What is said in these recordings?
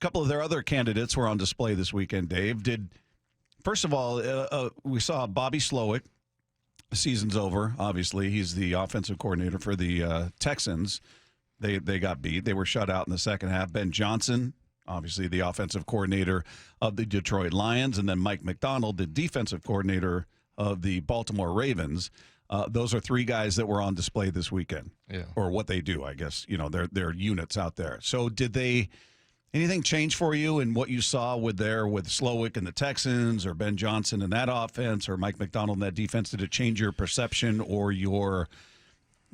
couple of their other candidates were on display this weekend, Dave. First of all, we saw Bobby Slowick. The season's over, obviously. He's the offensive coordinator for the Texans. They got beat. They were shut out in the second half. Ben Johnson, obviously the offensive coordinator of the Detroit Lions, and then Mike McDonald, the defensive coordinator of the Baltimore Ravens. Those are three guys that were on display this weekend, or what they do, I guess. Their units out there. So did anything change for you in what you saw with Slowick and the Texans, or Ben Johnson in that offense, or Mike McDonald in that defense? Did it change your perception or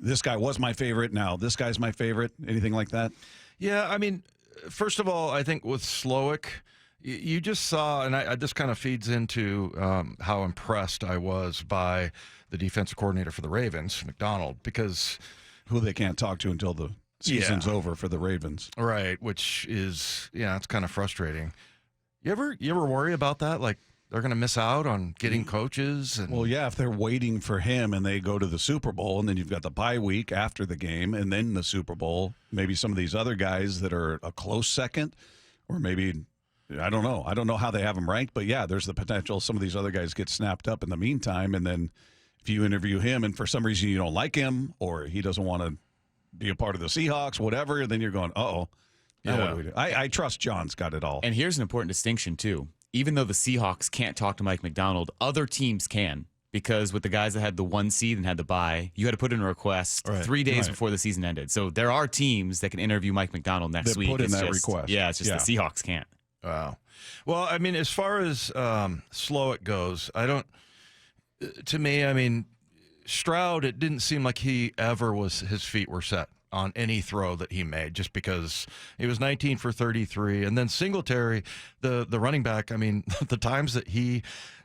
this guy was my favorite, now this guy's my favorite? Anything like that? Yeah, I mean, first of all, I think with Slowick, you just saw, and this kind of feeds into how impressed I was by the defensive coordinator for the Ravens, McDonald, because who they can't talk to until the season's over for the Ravens. Right, which is, it's kind of frustrating. You ever worry about that? Like, they're going to miss out on getting coaches? Well, yeah, if they're waiting for him and they go to the Super Bowl, and then you've got the bye week after the game and then the Super Bowl, maybe some of these other guys that are a close second, or maybe, I don't know. I don't know how they have them ranked, but yeah, there's the potential some of these other guys get snapped up in the meantime, and then if you interview him and for some reason you don't like him, or he doesn't want to be a part of the Seahawks, whatever, then you're going, uh-oh. Now what do we do? I trust John's got it all. And here's an important distinction, too. Even though the Seahawks can't talk to Mike McDonald, other teams can. Because with the guys that had the 1 seed and had the bye, you had to put in a request 3 days before the season ended. So there are teams that can interview Mike McDonald next week. Put in that request. Yeah, it's just the Seahawks can't. Wow. Well, I mean, as far as Slowick goes, to me, Stroud, it didn't seem like his feet were set on any throw that he made, just because he was 19 for 33. And then Singletary, the running back, the times that he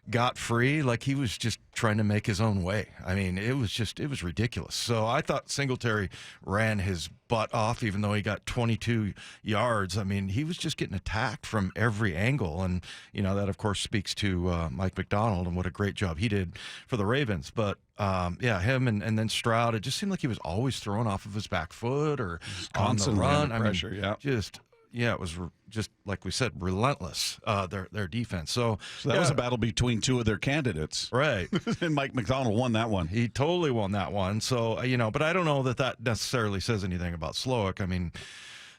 got free, like he was just trying to make his own way. It was ridiculous. So I thought Singletary ran his butt off, even though he got 22 yards. He was just getting attacked from every angle. And, that, of course, speaks to Mike McDonald and what a great job he did for the Ravens. But, him and then Stroud, it just seemed like he was always throwing off of his back foot or on the run. Pressure, it was just, like we said, relentless, their defense. So that was a battle between two of their candidates. Right. And Mike McDonald won that one. He totally won that one. So, but I don't know that necessarily says anything about Slowick.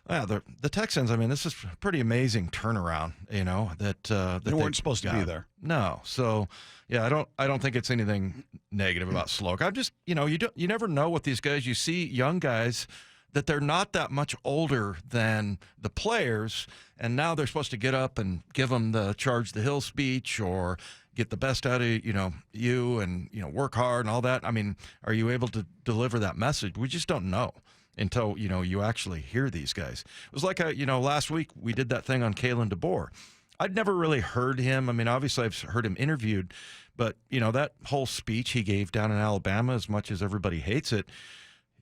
The Texans, this is a pretty amazing turnaround, that they weren't supposed to be there. No. So, I don't think it's anything negative about Slowick. I'm just, you never know with these guys. You see young guys that they're not that much older than the players, and now they're supposed to get up and give them the charge the hill speech or get the best out of you and work hard and all that. Are you able to deliver that message? We just don't know until you actually hear these guys. It was like last week we did that thing on Kalen DeBoer. I'd never really heard him. Obviously I've heard him interviewed, but that whole speech he gave down in Alabama, as much as everybody hates it,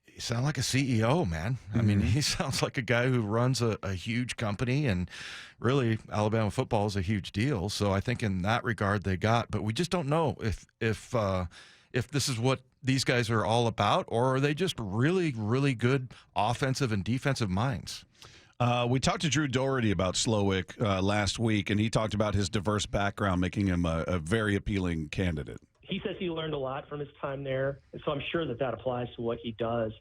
he sounds like a CEO, man. He sounds like a guy who runs a huge company, and really Alabama football is a huge deal. So I think in that regard they got, but we just don't know if this is what these guys are all about, or are they just really, really good offensive and defensive minds? We talked to Drew Doherty about Slowick last week, and he talked about his diverse background, making him a very appealing candidate. He says he learned a lot from his time there, and so I'm sure that applies to what he does.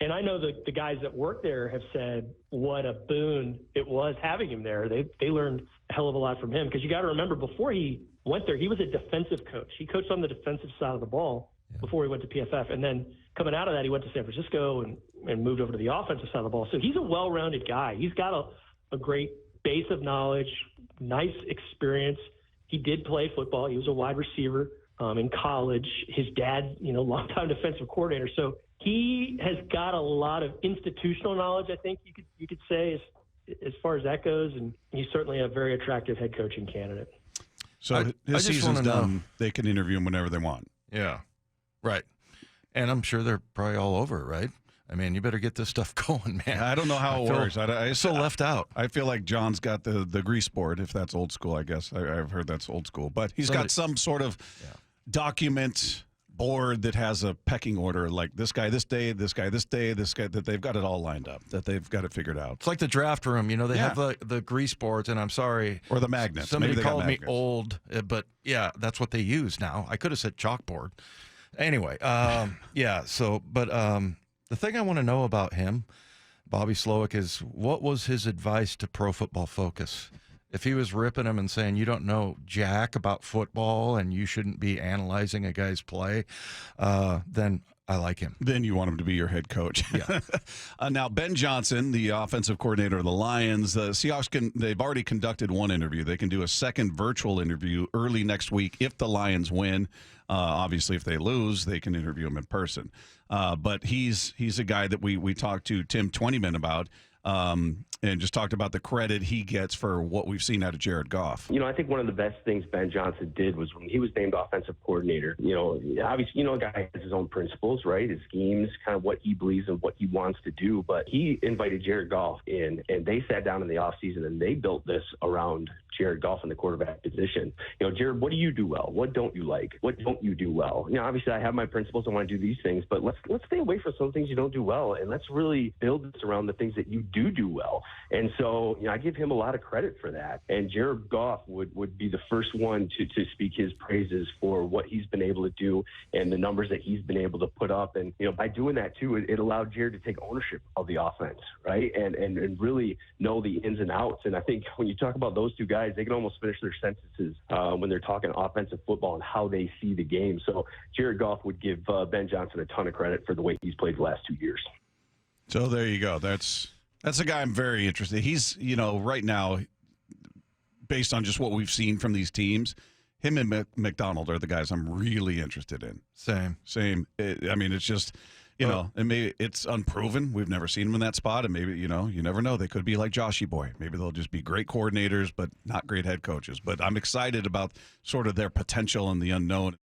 And I know the guys that work there have said what a boon it was having him there. They learned a hell of a lot from him, because you got to remember, before he went there, he was a defensive coach. He coached on the defensive side of the ball before he went to PFF. And then coming out of that, he went to San Francisco and moved over to the offensive side of the ball. So he's a well-rounded guy. He's got a great base of knowledge, nice experience. He did play football. He was a wide receiver in college. His dad, longtime defensive coordinator. So he has got a lot of institutional knowledge, I think you could say, as far as that goes. And he's certainly a very attractive head coaching candidate. So his season's done. They can interview him whenever they want. Yeah. Right. And I'm sure they're probably all over it, right? You better get this stuff going, man. I don't know how it works. I so left out. I feel like John's got the grease board, if that's old school, I guess. I've heard that's old school. But he's got some sort of document board that has a pecking order, like this guy this day, this guy this day, this guy, that they've got it all lined up, that they've got it figured out. It's like the draft room. You know, they have the grease boards, and I'm sorry. Or the magnets. Somebody Maybe they got called me magnets. old, but yeah, that's what they use now. I could have said chalkboard. Anyway, yeah, so, but the thing I want to know about him, Bobby Slowick, is what was his advice to Pro Football Focus? If he was ripping him and saying, you don't know jack about football and you shouldn't be analyzing a guy's play, then I like him. Then you want him to be your head coach. Yeah. Now, Ben Johnson, the offensive coordinator of the Lions, the Seahawks, they've already conducted one interview. They can do a second virtual interview early next week if the Lions win. Obviously, if they lose, they can interview him in person. But he's a guy that we talked to Tim Twentyman about. And just talked about the credit he gets for what we've seen out of Jared Goff. You know, I think one of the best things Ben Johnson did was when he was named offensive coordinator. You know, obviously, you know, a guy has his own principles, right? His schemes, kind of what he believes and what he wants to do. But he invited Jared Goff in, and they sat down in the offseason, and they built this around Jared Goff in the quarterback position. You know, Jared, what do you do well? What don't you like? What don't you do well? You know, obviously, I have my principles. I want to do these things, but let's stay away from some things you don't do well, and let's really build this around the things that you do well. And so, you know, I give him a lot of credit for that. And Jared Goff would be the first one to speak his praises for what he's been able to do and the numbers that he's been able to put up. And, you know, by doing that, too, it allowed Jared to take ownership of the offense, right, and really know the ins and outs. And I think when you talk about those two guys, they can almost finish their sentences when they're talking offensive football and how they see the game. So Jared Goff would give Ben Johnson a ton of credit for the way he's played the last 2 years. So there you go. That's a guy I'm very interested. He's, you know, right now, based on just what we've seen from these teams, him and McDonald are the guys I'm really interested in. Same. I mean, it's just, you know, and maybe it's unproven. We've never seen him in that spot, and maybe, you know, you never know. They could be like Joshy Boy. Maybe they'll just be great coordinators, but not great head coaches. But I'm excited about sort of their potential and the unknown.